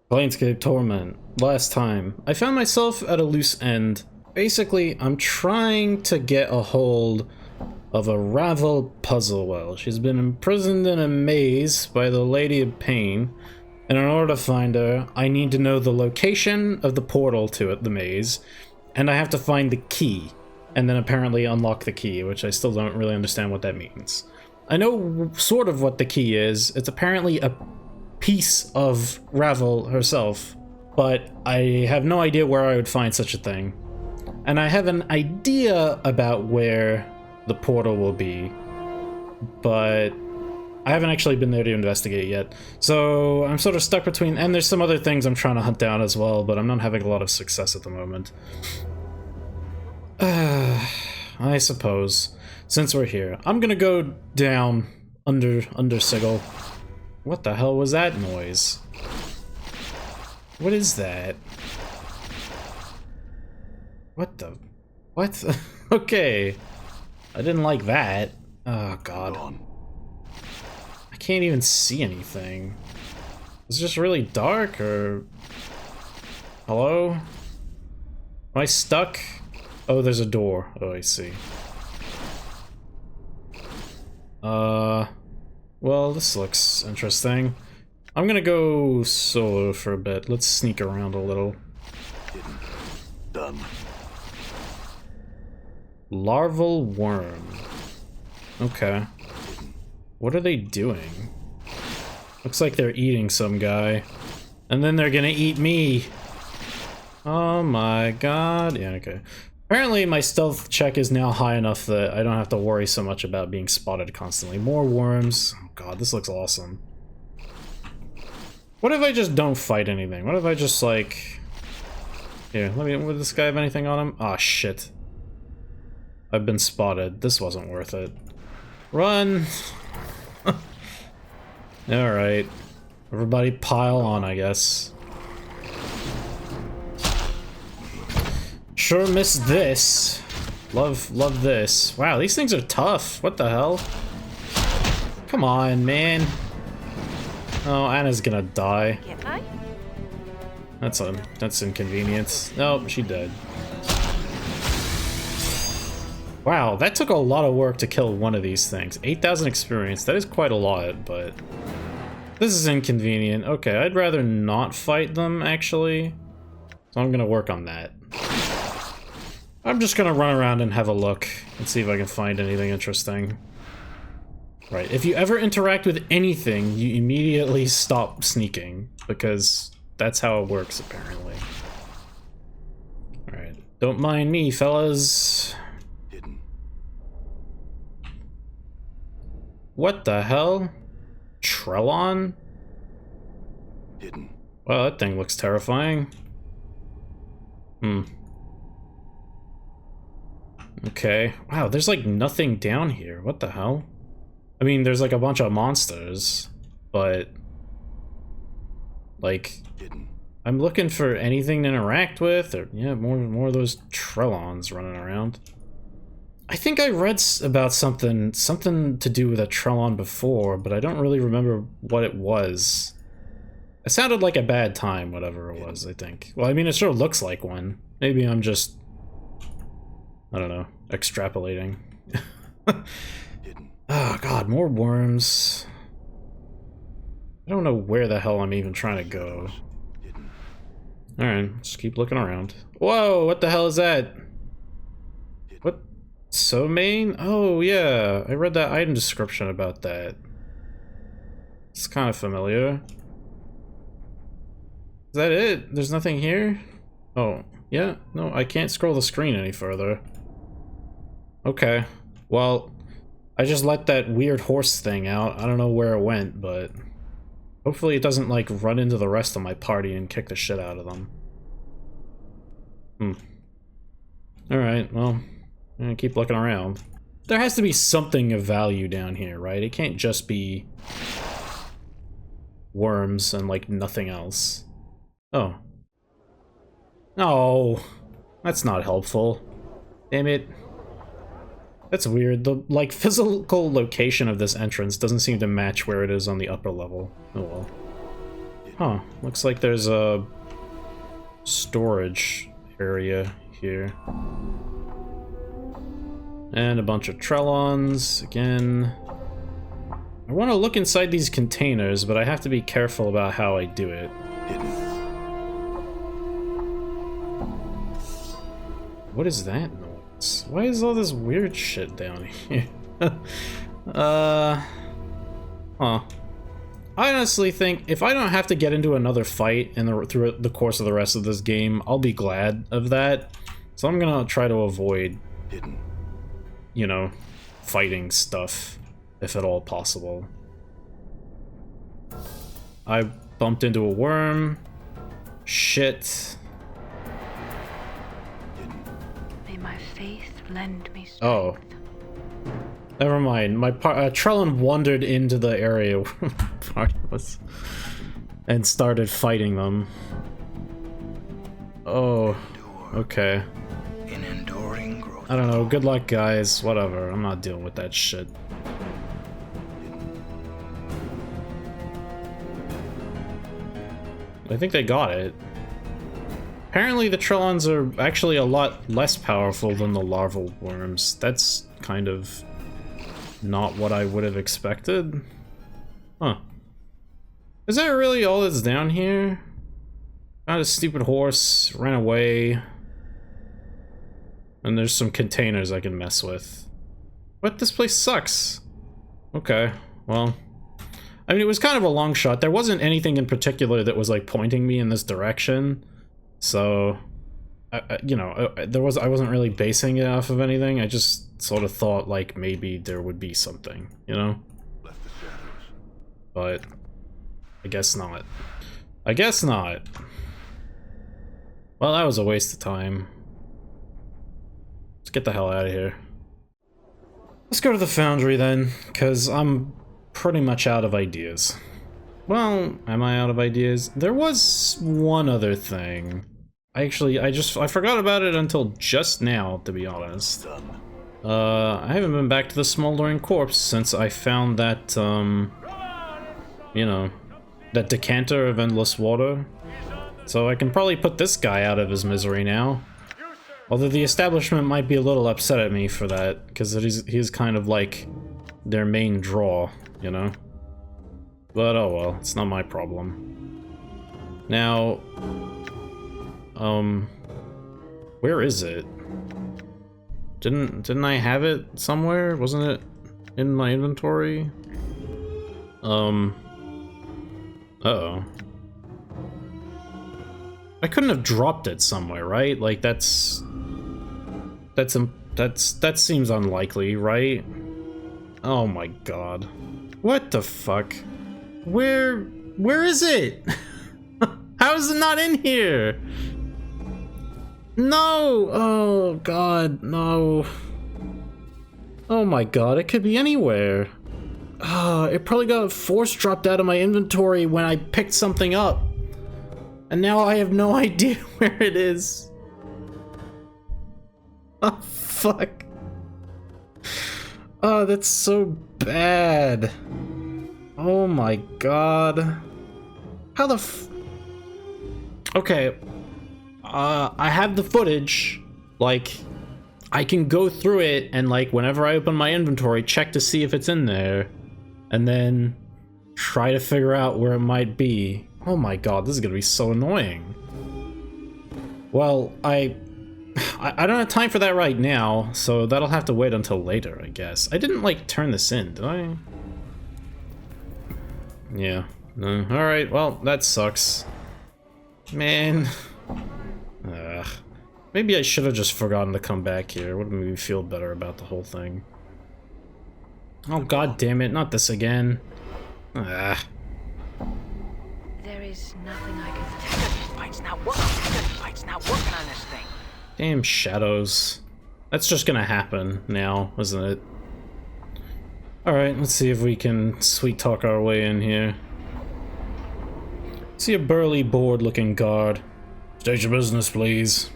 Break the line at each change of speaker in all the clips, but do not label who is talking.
Planescape Torment. Last time, I found myself at a loose end. Basically, I'm trying to get a hold of a Ravel puzzle well. She's been imprisoned in a maze by the Lady of Pain, and in order to find her, I need to know the location of the portal to it, the maze, and I have to find the key, and then apparently unlock the key, which I still don't really understand what that means. I know sort of what the key is. It's apparently a piece of Ravel herself, but I have no idea where I would find such a thing. And I have an idea about where the portal will be, but I haven't actually been there to investigate yet. So I'm sort of stuck between, and there's some other things I'm trying to hunt down as well, but I'm not having a lot of success at the moment. I suppose, since we're here, I'm gonna go down under Sigil. What the hell was that noise? What is that? What the? What? Okay. I didn't like that. Oh, God. I can't even see anything. Is it just really dark, or... Hello? Am I stuck? Oh, there's a door. Oh, I see. Well, this looks interesting. I'm gonna go solo for a bit. Let's sneak around a little.
Done.
Larval worm. Okay. What are they doing? Looks like they're eating some guy. And then they're gonna eat me! Oh my god. Yeah, okay. Apparently my stealth check is now high enough that I don't have to worry so much about being spotted constantly. More worms. Oh god, this looks awesome. What if I just don't fight anything? What if I just, like... Here, let me... Would this guy have anything on him? Ah, shit. I've been spotted. This wasn't worth it. Run! Alright. Everybody pile on, I guess. Sure missed this. Love this. Wow, these things are tough. What the hell? Come on, man. Oh, Anna's gonna die. That's inconvenient. Nope, she dead. Wow, that took a lot of work to kill one of these things. 8,000 experience, that is quite a lot, but... This is inconvenient. Okay, I'd rather not fight them, actually. So I'm gonna work on that. I'm just gonna run around and have a look and see if I can find anything interesting. Right, if you ever interact with anything, you immediately stop sneaking, because that's how it works, apparently. Alright, don't mind me, fellas. What the hell? Trellon?
Hidden.
Wow, that thing looks terrifying. Okay. Wow, there's like nothing down here. What the hell? I mean, there's like a bunch of monsters, but... Like...
Hidden.
I'm looking for anything to interact with, or... Yeah, more of those Trellons running around. I think I read about something to do with a Trellon before, but I don't really remember what it was. It sounded like a bad time, whatever it was, I think. Well, I mean, it sure looks like one. Maybe I'm just... I don't know, extrapolating. Oh god, more worms. I don't know where the hell I'm even trying to go. Alright, just keep looking around. Whoa, what the hell is that? What? So main? Oh yeah, I read that item description about that. It's kind of familiar. Is that it? There's nothing here? Oh, yeah? No, I can't scroll the screen any further. Okay, well, I just let that weird horse thing out. I don't know where it went, but hopefully it doesn't, like, run into the rest of my party and kick the shit out of them. Alright, well, I'm gonna keep looking around. There has to be something of value down here, right? It can't just be worms and, like, nothing else. Oh. Oh, that's not helpful. Damn it. That's weird. The, like, physical location of this entrance doesn't seem to match where it is on the upper level. Oh well. Huh, looks like there's a storage area here. And a bunch of Trellons, again. I want to look inside these containers, but I have to be careful about how I do it.
Hidden.
What is that noise? Why is all this weird shit down here? Huh. I honestly think if I don't have to get into another fight through the course of the rest of this game, I'll be glad of that. So I'm gonna try to avoid,
Hidden.
you know, fighting stuff, if at all possible. I bumped into a worm. Shit.
May my faith lend me strength.
Oh. Never mind. My Trellin wandered into the area where my party was and started fighting them. Oh. Okay.
In enduring growth.
I don't know. Good luck, guys. Whatever. I'm not dealing with that shit. I think they got it. Apparently the Trellons are actually a lot less powerful than the larval worms. That's kind of not what I would have expected. Huh. Is that really all that's down here? Found a stupid horse, ran away. And there's some containers I can mess with. What? This place sucks. Okay, well. I mean, it was kind of a long shot. There wasn't anything in particular that was, like, pointing me in this direction. So, you know, I wasn't really basing it off of anything. I just sort of thought, like, maybe there would be something, you know?
Left the shadows.
But I guess not. I guess not. Well, that was a waste of time. Let's get the hell out of here. Let's go to the Foundry then, because I'm pretty much out of ideas. Well, am I out of ideas? There was one other thing. I forgot about it until just now, to be honest.
Done.
I haven't been back to the Smoldering Corpse since I found that, you know, that decanter of endless water. So I can probably put this guy out of his misery now. Although the establishment might be a little upset at me for that, because he's kind of like their main draw, you know? But oh well, it's not my problem. Now, where is it? Didn't I have it somewhere? Wasn't it in my inventory? Uh-oh. I couldn't have dropped it somewhere, right? Like that seems unlikely, right? Oh my god. What the fuck? Where is it? How is it not in here? No! Oh god, no. Oh my god, it could be anywhere. It probably got force dropped out of my inventory when I picked something up. And now I have no idea where it is. Oh, fuck. Oh, that's so bad. Oh my god. How the Okay. I have the footage. Like, I can go through it and, like, whenever I open my inventory, check to see if it's in there. And then try to figure out where it might be. Oh my god, this is gonna be so annoying. Well, I don't have time for that right now, so that'll have to wait until later, I guess. I didn't, like, turn this in, did I? Yeah. No. Alright, well, that sucks. Man. Ugh. Maybe I should have just forgotten to come back here. It would have made me feel better about the whole thing. Oh god damn it, not this again. Ah.
There is nothing I can do. This fight's not working. This fight's not working on this thing.
Damn shadows. That's just gonna happen now, isn't it? Alright, let's see if we can sweet talk our way in here. See a burly, bored-looking guard. State your business, please.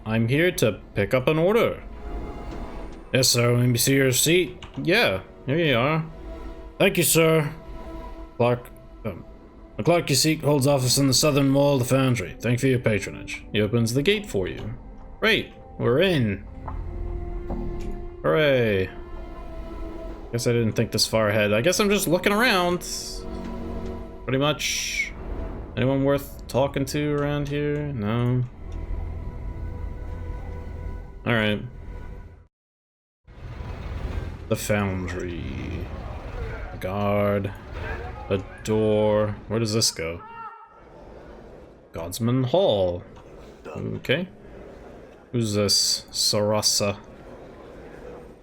I'm here to pick up an order. Yes, sir. Let me see your seat. Yeah, here you are. Thank you, sir. Clark. The clerk you seek holds office in the southern wall of the Foundry. Thank you for your patronage. He opens the gate for you. Great, we're in. Hooray. Guess I didn't think this far ahead. I guess I'm just looking around. Pretty much. Anyone worth talking to around here? No. Alright. The Foundry. A guard. A door. Where does this go? Godsman Hall. Okay. Who's this? Sarasa.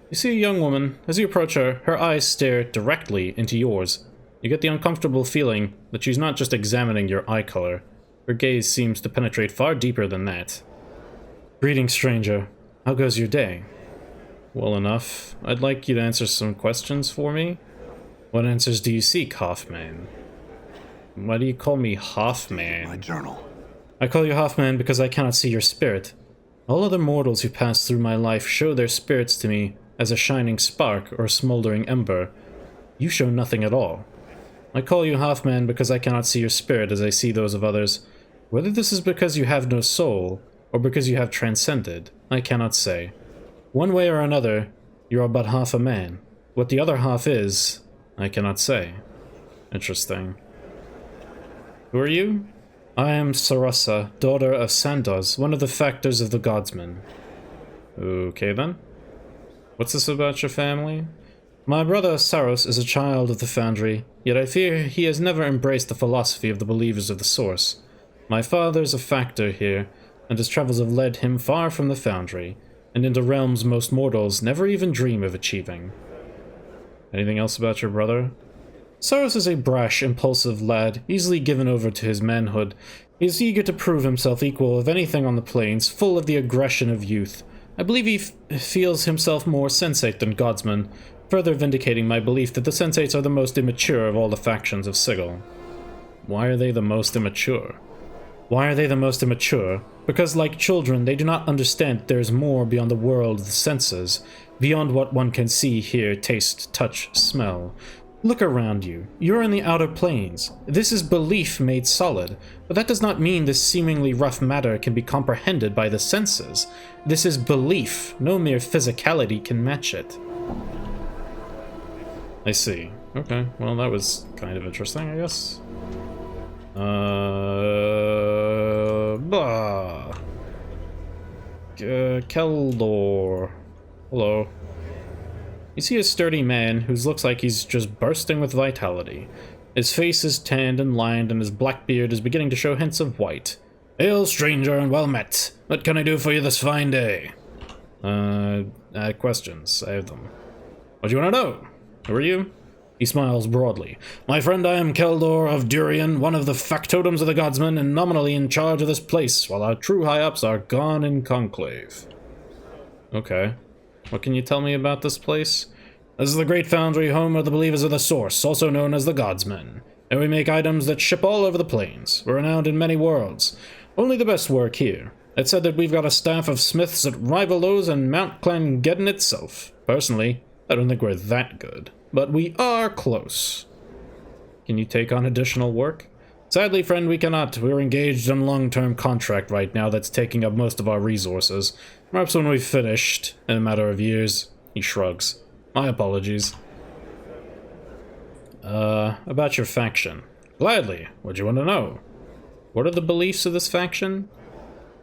You see a young woman. As you approach her, her eyes stare directly into yours. You get the uncomfortable feeling that she's not just examining your eye color. Her gaze seems to penetrate far deeper than that. Greetings, stranger. How goes your day? Well enough. I'd like you to answer some questions for me. What answers do you seek, Hoffman? Why do you call me Hoffman?
My journal.
I call you Hoffman because I cannot see your spirit. All other mortals who pass through my life show their spirits to me as a shining spark or a smoldering ember. You show nothing at all. I call you Hoffman because I cannot see your spirit as I see those of others. Whether this is because you have no soul, or because you have transcended, I cannot say. One way or another, you are but half a man. What the other half is, I cannot say. Interesting. Who are you? I am Sarasa, daughter of Sandoz, one of the factors of the Godsmen. Okay then. What's this about your family? My brother Saros is a child of the Foundry, yet I fear he has never embraced the philosophy of the believers of the Source. My father is a factor here, and his travels have led him far from the Foundry, and into realms most mortals never even dream of achieving. Anything else about your brother? Saros is a brash, impulsive lad, easily given over to his manhood. He is eager to prove himself equal of anything on the plains, full of the aggression of youth. I believe he feels himself more sensate than Godsman, further vindicating my belief that the sensates are the most immature of all the factions of Sigil. Why are they the most immature? Why are they the most immature? Because, like children, they do not understand that there is more beyond the world of the senses, beyond what one can see, hear, taste, touch, smell. Look around you. You're in the outer planes. This is belief made solid, but that does not mean this seemingly rough matter can be comprehended by the senses. This is belief. No mere physicality can match it. I see. Okay, well that was kind of interesting, I guess. Keldor. Hello. You see a sturdy man who looks like he's just bursting with vitality. His face is tanned and lined, and his black beard is beginning to show hints of white. Hail, stranger, and well met. What can I do for you this fine day? Questions. I have them. What do you want to know? Who are you? He smiles broadly. My friend, I am Keldor of Durian, one of the factotums of the Godsmen, and nominally in charge of this place, while our true high-ups are gone in conclave. Okay. What can you tell me about this place? This is the Great Foundry, home of the Believers of the Source, also known as the Godsmen. And we make items that ship all over the plains. We're renowned in many worlds. Only the best work here. It's said that we've got a staff of smiths that rival those in Mount Clangeddon itself. Personally, I don't think we're that good. But we are close. Can you take on additional work? Sadly, friend, we cannot. We're engaged in a long-term contract right now that's taking up most of our resources. Perhaps when we've finished, in a matter of years. He shrugs. My apologies. About your faction. Gladly. What do you want to know? What are the beliefs of this faction?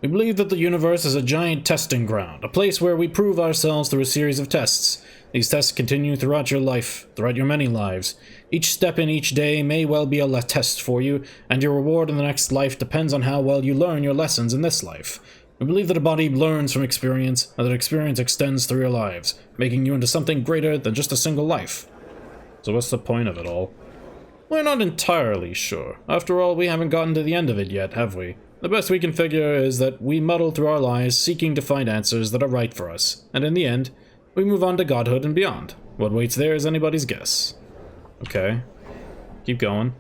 We believe that the universe is a giant testing ground, a place where we prove ourselves through a series of tests. These tests continue throughout your life, throughout your many lives. Each step in each day may well be a test for you, and your reward in the next life depends on how well you learn your lessons in this life. We believe that a body learns from experience, and that experience extends through your lives, making you into something greater than just a single life. So what's the point of it all? We're not entirely sure. After all, we haven't gotten to the end of it yet, have we? The best we can figure is that we muddle through our lives seeking to find answers that are right for us, and in the end, we move on to godhood and beyond. What waits there is anybody's guess. Okay. Keep going.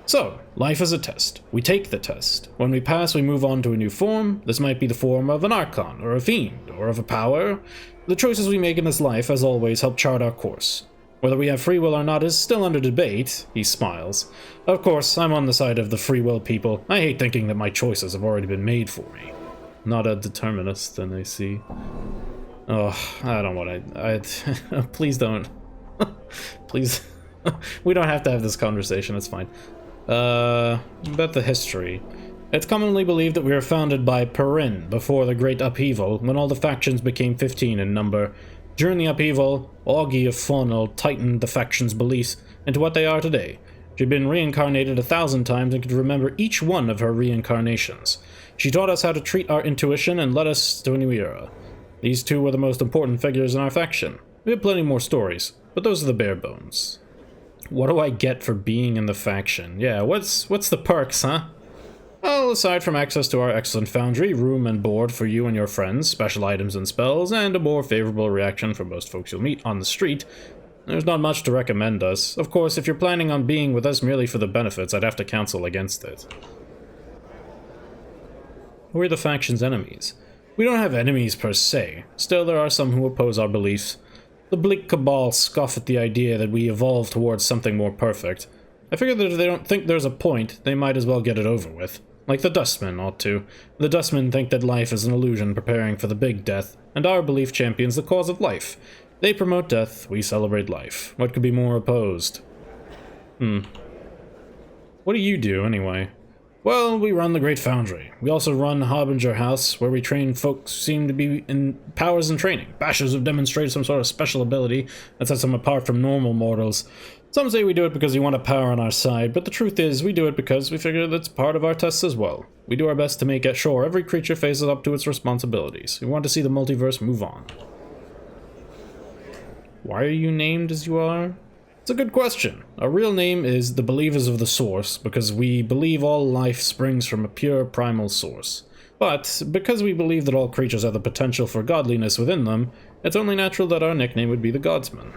So, life is a test. We take the test. When we pass, we move on to a new form. This might be the form of an archon, or a fiend, or of a power. The choices we make in this life, as always, help chart our course. Whether we have free will or not is still under debate, he smiles. Of course, I'm on the side of the free will people. I hate thinking that my choices have already been made for me. Not a determinist, then I see. Oh, I don't want to... please don't. Please. We don't have to have this conversation, it's fine. About the history. It's commonly believed that we were founded by Perrin before the Great Upheaval, when all the factions became 15 in number. During the upheaval, Augie of Faunal tightened the factions' beliefs into what they are today. She'd been reincarnated 1,000 times and could remember each one of her reincarnations. She taught us how to treat our intuition and led us to a new era. These two were the most important figures in our faction. We have plenty more stories, but those are the bare bones. What do I get for being in the faction? Yeah, what's the perks, huh? Well, aside from access to our excellent Foundry, room and board for you and your friends, special items and spells, and a more favorable reaction from most folks you'll meet on the street, there's not much to recommend us. Of course, if you're planning on being with us merely for the benefits, I'd have to counsel against it. We're the faction's enemies. We don't have enemies per se. Still, there are some who oppose our beliefs. The bleak cabal scoff at the idea that we evolve towards something more perfect. I figure that if they don't think there's a point, they might as well get it over with. Like the Dustmen ought to. The Dustmen think that life is an illusion preparing for the big death, and our belief champions the cause of life. They promote death, we celebrate life. What could be more opposed? What do you do, anyway? Well, we run the Great Foundry. We also run Harbinger House, where we train folks who seem to be in powers and training. Bashers who've demonstrated some sort of special ability that sets them apart from normal mortals. Some say we do it because we want a power on our side, but the truth is we do it because we figure that's part of our tests as well. We do our best to make sure every creature faces up to its responsibilities. We want to see the multiverse move on. Why are you named as you are? It's a good question. Our real name is the Believers of the Source, because we believe all life springs from a pure primal source. But, because we believe that all creatures have the potential for godliness within them, it's only natural that our nickname would be the Godsman.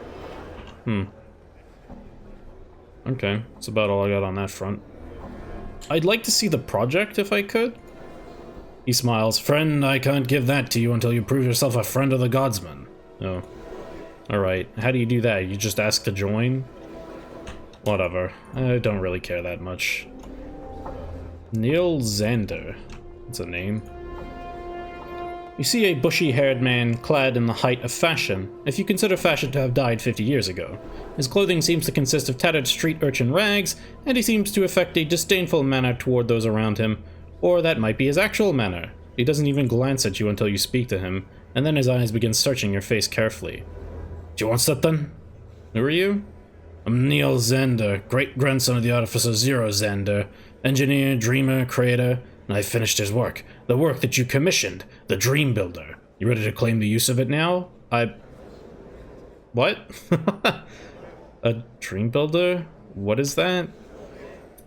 Okay, that's about all I got on that front. I'd like to see the project if I could. He smiles. Friend, I can't give that to you until you prove yourself a friend of the Godsman. Oh. Alright, how do you do that? You just ask to join? Whatever. I don't really care that much. Neil Xander. That's a name. You see a bushy-haired man clad in the height of fashion, if you consider fashion to have died 50 years ago. His clothing seems to consist of tattered street urchin rags, and he seems to affect a disdainful manner toward those around him. Or that might be his actual manner. He doesn't even glance at you until you speak to him, and then his eyes begin searching your face carefully. Do you want something? Who are you? I'm Neil Xander, great-grandson of the Artificer Zero Xander, engineer, dreamer, creator, and I've finished his work. The work that you commissioned, the Dream Builder. You ready to claim the use of it now? What? A Dream Builder? What is that?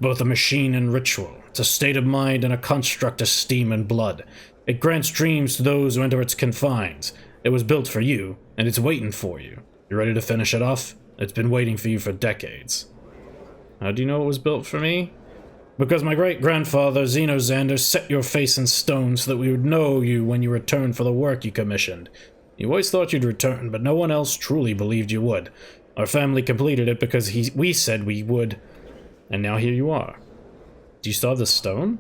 Both a machine and ritual. It's a state of mind and a construct of steam and blood. It grants dreams to those who enter its confines. It was built for you, and it's waiting for you. You ready to finish it off? It's been waiting for you for decades. How do you know it was built for me? Because my great-grandfather, Zeno Xander, set your face in stone so that we would know you when you returned for the work you commissioned. You always thought you'd return, but no one else truly believed you would. Our family completed it because we said we would, and now here you are. Do you still have the stone?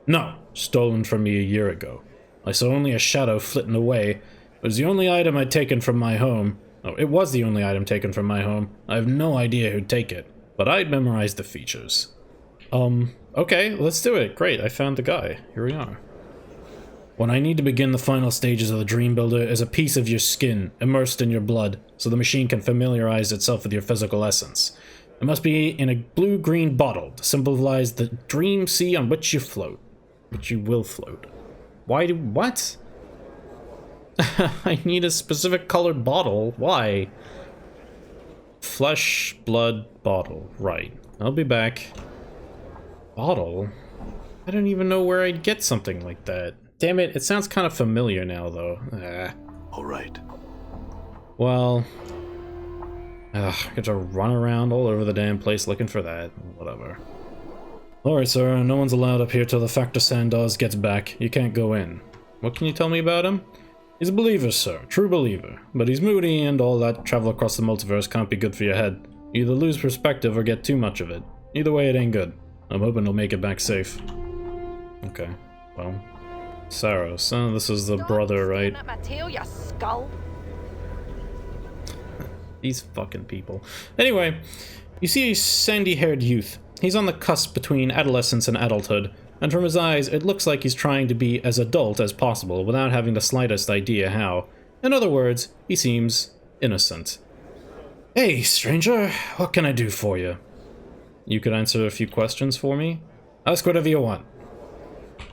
No, stolen from me a year ago. I saw only a shadow flitting away. It was the only item I'd taken from my home. Oh, it was the only item taken from my home. I have no idea who'd take it, but I'd memorized the features. Okay, let's do it. Great, I found the guy. Here we are. When I need to begin the final stages of the Dream Builder is a piece of your skin immersed in your blood, so the machine can familiarize itself with your physical essence. It must be in a blue-green bottle to symbolize the dream sea on which you float. Which you will float. What? I need a specific colored bottle. Why? Flesh, blood, bottle. Right. I'll be back. Bottle? I don't even know where I'd get something like that. Damn it, it sounds kind of familiar now, though.
All right.
Well... I get to run around all over the damn place looking for that. Whatever. Alright, sir. No one's allowed up here till the Factor Sandoz gets back. You can't go in. What can you tell me about him? He's a believer, sir. True believer. But he's moody, and all that travel across the multiverse can't be good for your head. You either lose perspective or get too much of it. Either way, it ain't good. I'm hoping he'll make it back safe. Okay, well. Saros, this is the brother, right?
At my tail, you skull.
These fucking people. Anyway, you see a sandy-haired youth. He's on the cusp between adolescence and adulthood, and from his eyes, it looks like he's trying to be as adult as possible without having the slightest idea how. In other words, he seems innocent. Hey, stranger, what can I do for you? You could answer a few questions for me? Ask whatever you want.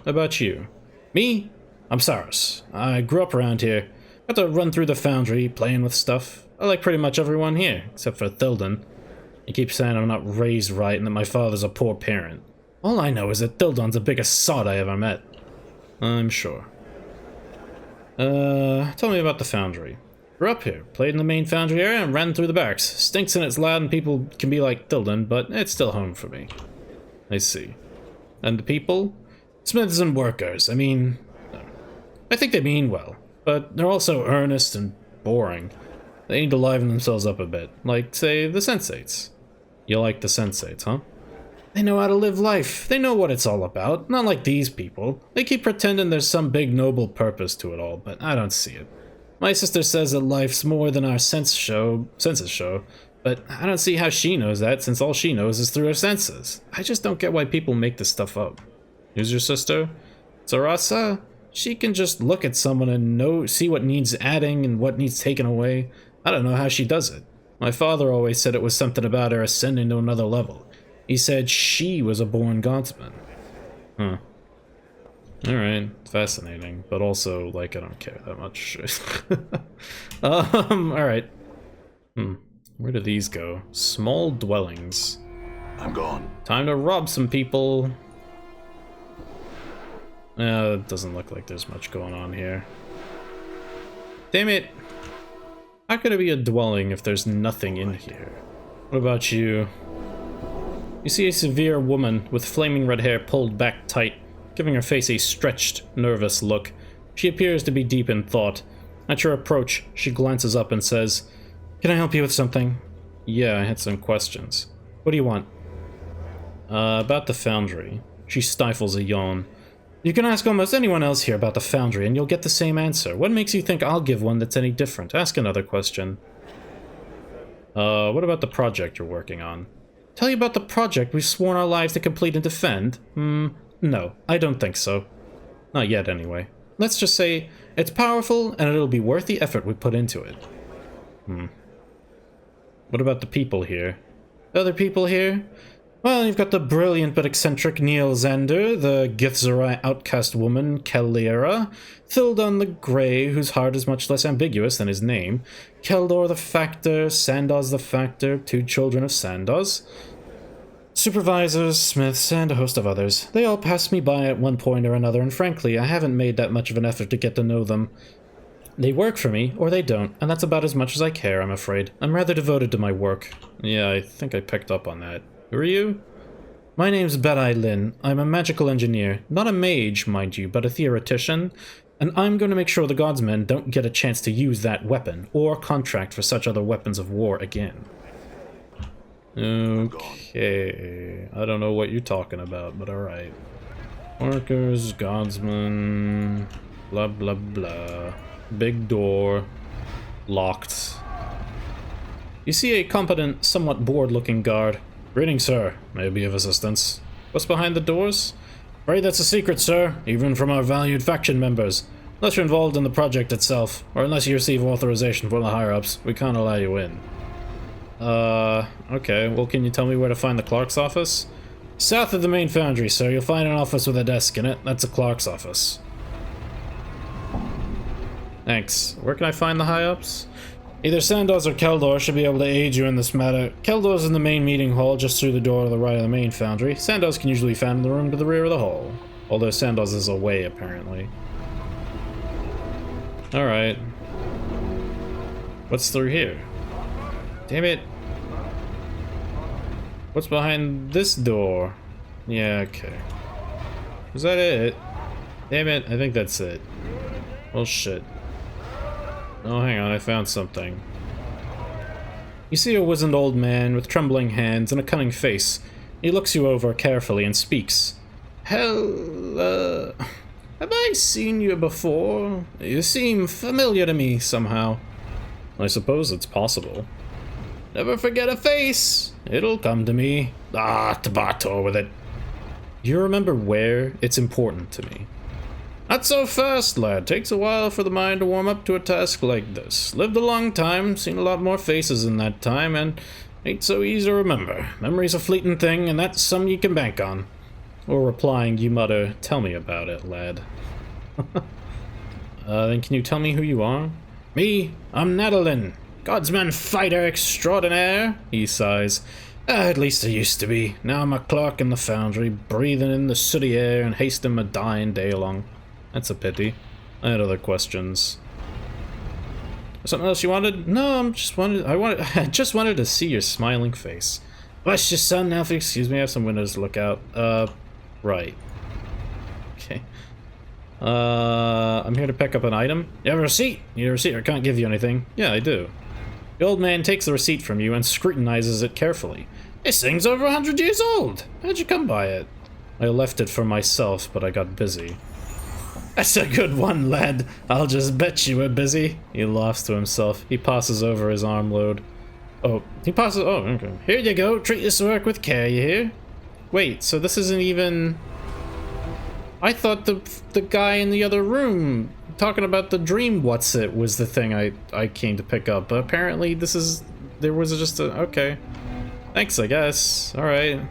How about you? Me? I'm Saros. I grew up around here. Got to run through the Foundry, playing with stuff. I like pretty much everyone here, except for Thilden. He keeps saying I'm not raised right and that my father's a poor parent. All I know is that Thilden's the biggest sod I ever met. I'm sure. Tell me about the Foundry. Grew up here, played in the main Foundry area, and ran through the barracks. Stinks and it's loud and people can be like Thilden, but it's still home for me. I see. And the people? Smiths and workers. I mean, I think they mean well, but they're also earnest and boring. They need to liven themselves up a bit, like, say, the Sensates. You like the Sensates, huh? They know how to live life. They know what it's all about, not like these people. They keep pretending there's some big noble purpose to it all, but I don't see it. My sister says that life's more than our senses show, but I don't see how she knows that since all she knows is through her senses. I just don't get why people make this stuff up. Who's your sister? Sarasa? She can just look at someone and see what needs adding and what needs taken away. I don't know how she does it. My father always said it was something about her ascending to another level. He said she was a born godsman. Huh. Alright, fascinating, but also, like, I don't care that much. Alright. Where do these go? Small dwellings.
I'm gone.
Time to rob some people. It doesn't look like there's much going on here. Damn it! How could it be a dwelling if there's nothing in here? What about you? You see a severe woman with flaming red hair pulled back tight, giving her face a stretched, nervous look. She appears to be deep in thought. At your approach, she glances up and says, "Can I help you with something?" Yeah, I had some questions. What do you want? About the Foundry. She stifles a yawn. You can ask almost anyone else here about the Foundry and you'll get the same answer. What makes you think I'll give one that's any different? Ask another question. What about the project you're working on? Tell you about the project we've sworn our lives to complete and defend? No, I don't think so. Not yet, anyway. Let's just say it's powerful and it'll be worth the effort we put into it. What about the people here? Other people here? Well, you've got the brilliant but eccentric Neil Xander, the Githzerai outcast woman, Kelliera, Thildon the Grey, whose heart is much less ambiguous than his name, Keldor the Factor, Sandoz the Factor, two children of Sandoz, supervisors, smiths, and a host of others. They all passed me by at one point or another, and frankly, I haven't made that much of an effort to get to know them. They work for me, or they don't, and that's about as much as I care, I'm afraid. I'm rather devoted to my work. Yeah, I think I picked up on that. Who are you? My name's Berai Lin. I'm a magical engineer. Not a mage, mind you, but a theoretician. And I'm going to make sure the Godsmen don't get a chance to use that weapon, or contract for such other weapons of war again. Okay. I don't know what you're talking about, but alright. Workers, Godsmen, blah blah blah. Big door. Locked. You see a competent, somewhat bored-looking guard. Greetings, sir. May I be of assistance? What's behind the doors? Afraid that's a secret, sir, even from our valued faction members. Unless you're involved in the project itself, or unless you receive authorization from the higher-ups, we can't allow you in. Okay. Well, can you tell me where to find the clerk's office? South of the main Foundry, sir. You'll find an office with a desk in it. That's a clerk's office. Thanks. Where can I find the high-ups? Either Sandoz or Keldor should be able to aid you in this matter. Keldor's in the main meeting hall just through the door to the right of the main Foundry. Sandoz can usually be found in the room to the rear of the hall. Although Sandoz is away, apparently. Alright. What's through here? Damn it. What's behind this door? Yeah, okay. Is that it? Damn it, I think that's it. Well, shit. Oh, hang on, I found something. You see a wizened old man with trembling hands and a cunning face. He looks you over carefully and speaks. Have I seen you before? You seem familiar to me somehow. I suppose it's possible. Never forget a face. It'll come to me. Ah, Tabato with it. You remember where? It's important to me. Not so fast, lad. Takes a while for the mind to warm up to a task like this. Lived a long time, seen a lot more faces in that time, and ain't so easy to remember. Memory's a fleeting thing, and that's something you can bank on. Or replying, you mutter, tell me about it, lad. Then can you tell me who you are? Me? I'm Nadalin, Godsman fighter extraordinaire, he sighs. At least I used to be. Now I'm a clerk in the Foundry, breathing in the sooty air and hasting my dying day along. That's a pity. I had other questions. Something else you wanted? No, I just wanted to see your smiling face. Bless your son, now if you excuse me, I have some windows to look out. Right. Okay. I'm here to pick up an item. You have a receipt? You have a receipt? I can't give you anything. Yeah, I do. The old man takes the receipt from you and scrutinizes it carefully. This thing's over 100 years old. How'd you come by it? I left it for myself, but I got busy. That's a good one, lad. I'll just bet you were busy. He laughs to himself. He passes over his armload. Oh, okay. Here you go. Treat this work with care, you hear? Wait, so this isn't even... I thought the guy in the other room talking about the dream what's-it was the thing I came to pick up, but apparently there was just a... okay. Thanks, I guess. Alright.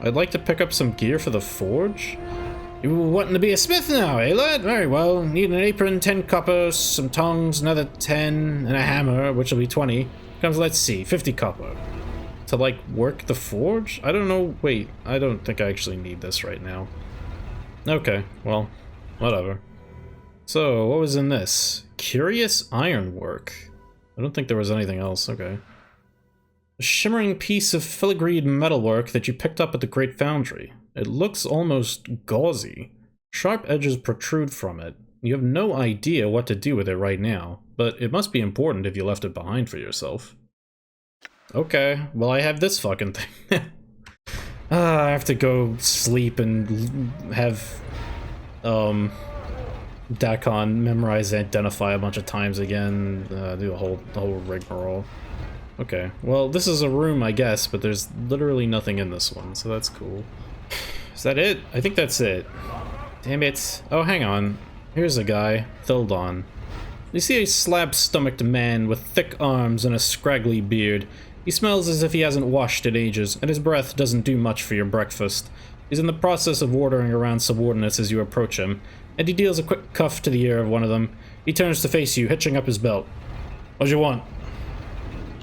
I'd like to pick up some gear for the forge. You wanting to be a smith now, eh, lad? Very well. Need an apron, 10 copper, some tongs, another 10, and a hammer, which will be 20. Comes, let's see, 50 copper. To, like, work the forge? I don't know. Wait, I don't think I actually need this right now. Okay, well, whatever. So, what was in this? Curious ironwork. I don't think there was anything else. Okay. A shimmering piece of filigreed metalwork that you picked up at the Great Foundry. It looks almost gauzy. Sharp edges protrude from it. You have no idea what to do with it right now, but it must be important if you left it behind for yourself. Okay, well I have this fucking thing. I have to go sleep and have, Dakon memorize identify a bunch of times again, do the whole rigmarole. Okay, well this is a room I guess, but there's literally nothing in this one, so that's cool. Is that it? I think that's it. Damn it. Oh, hang on. Here's a guy, Thildon. You see a slab-stomached man with thick arms and a scraggly beard. He smells as if he hasn't washed in ages, and his breath doesn't do much for your breakfast. He's in the process of ordering around subordinates as you approach him, and he deals a quick cuff to the ear of one of them. He turns to face you, hitching up his belt. What'd you want?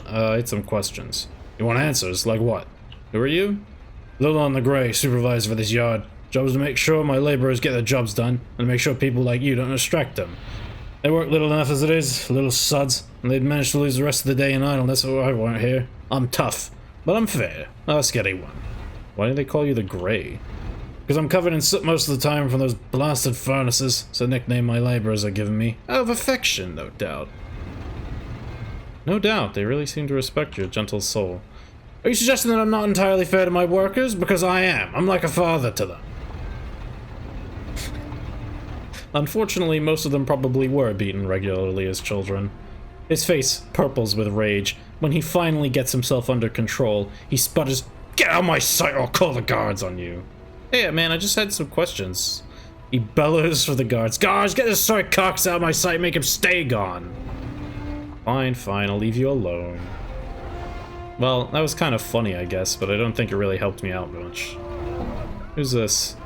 I had some questions. You want answers? Like what? Who are you? Thildon the Grey, supervisor for this yard. Job's to make sure my laborers get their jobs done, and make sure people like you don't distract them. They work little enough as it is, little suds, and they'd manage to lose the rest of the day in idleness if I weren't here. I'm tough, but I'm fair. Ask anyone. Why do they call you the Grey? Because I'm covered in soot most of the time from those blasted furnaces. It's a nickname my laborers are giving me. Out of affection, no doubt. No doubt, they really seem to respect your gentle soul. Are you suggesting that I'm not entirely fair to my workers? Because I am. I'm like a father to them. Unfortunately, most of them probably were beaten regularly as children. His face purples with rage. When he finally gets himself under control, he sputters, "Get out of my sight or I'll call the guards on you." Hey, man, I just had some questions. He bellows for the guards. Guards, get this sorry cocks out of my sight, make him stay gone. Fine, fine, I'll leave you alone. Well, that was kind of funny, I guess, but I don't think it really helped me out much. Who's this?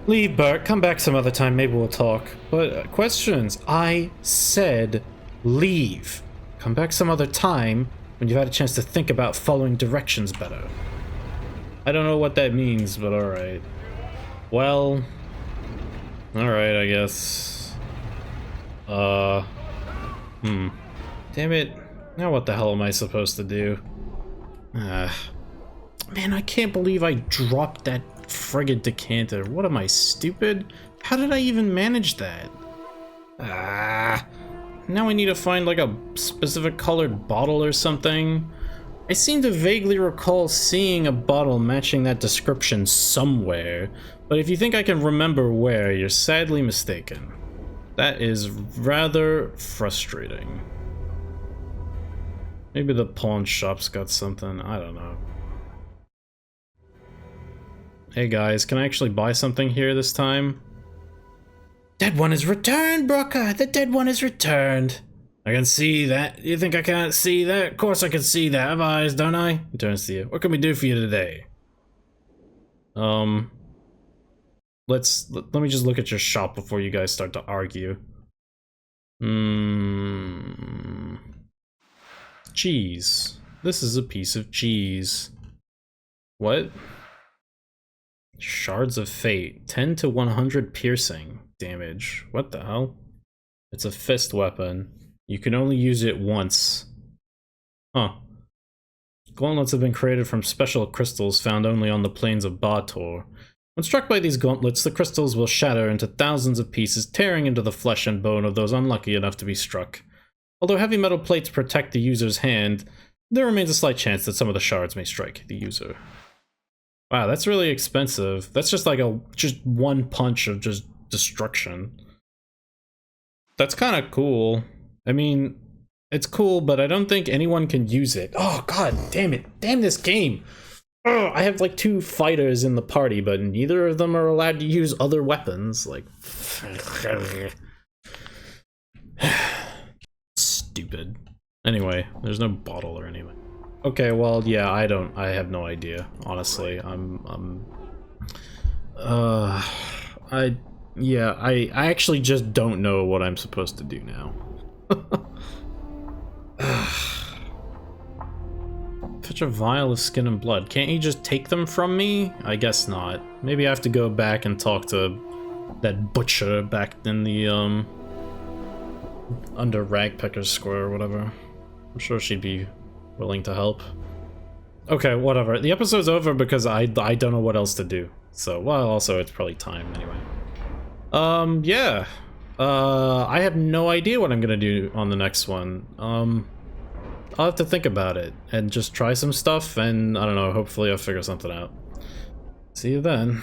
Leave, Bert. Come back some other time. Maybe we'll talk. But, questions. I said leave. Come back some other time when you've had a chance to think about following directions better. I don't know what that means, but alright. Well... alright, I guess. Damn it. Now what the hell am I supposed to do? Man, I can't believe I dropped that friggin' decanter. What am I, stupid? How did I even manage that? Ah. Now I need to find like a specific colored bottle or something. I seem to vaguely recall seeing a bottle matching that description somewhere, but if you think I can remember where, you're sadly mistaken. That is rather frustrating. Maybe the pawn shop's got something, I don't know. Hey guys, can I actually buy something here this time? Dead one is returned, Brooker! The dead one is returned! I can see that. You think I can't see that? Of course I can see that. I have eyes, don't I? He turns to you. What can we do for you today? Let me just look at your shop before you guys start to argue. Cheese. This is a piece of cheese. What? Shards of Fate. 10 to 100 piercing damage. What the hell? It's a fist weapon. You can only use it once. Huh. Gauntlets have been created from special crystals found only on the plains of Bator. When struck by these gauntlets, the crystals will shatter into thousands of pieces, tearing into the flesh and bone of those unlucky enough to be struck. Although heavy metal plates protect the user's hand, there remains a slight chance that some of the shards may strike the user. Wow, that's really expensive. That's just like just one punch of just destruction. That's kind of cool. I mean, it's cool, but I don't think anyone can use it. Oh, god damn it. Damn this game. Ugh, I have like 2 fighters in the party, but neither of them are allowed to use other weapons. Like, stupid. Anyway, there's no bottle or anything. Okay, well, yeah, I have no idea, honestly. I actually just don't know what I'm supposed to do now. Such a vial of skin and blood. Can't you just take them from me? I guess not. Maybe I have to go back and talk to that butcher back in the, under Ragpecker's Square or whatever. I'm sure she'd be willing to help. Okay, whatever. The episode's over because I don't know what else to do. So, well, also it's probably time anyway. Yeah. I have no idea what I'm gonna do on the next one. I'll have to think about it and just try some stuff and I don't know, hopefully I'll figure something out. See you then.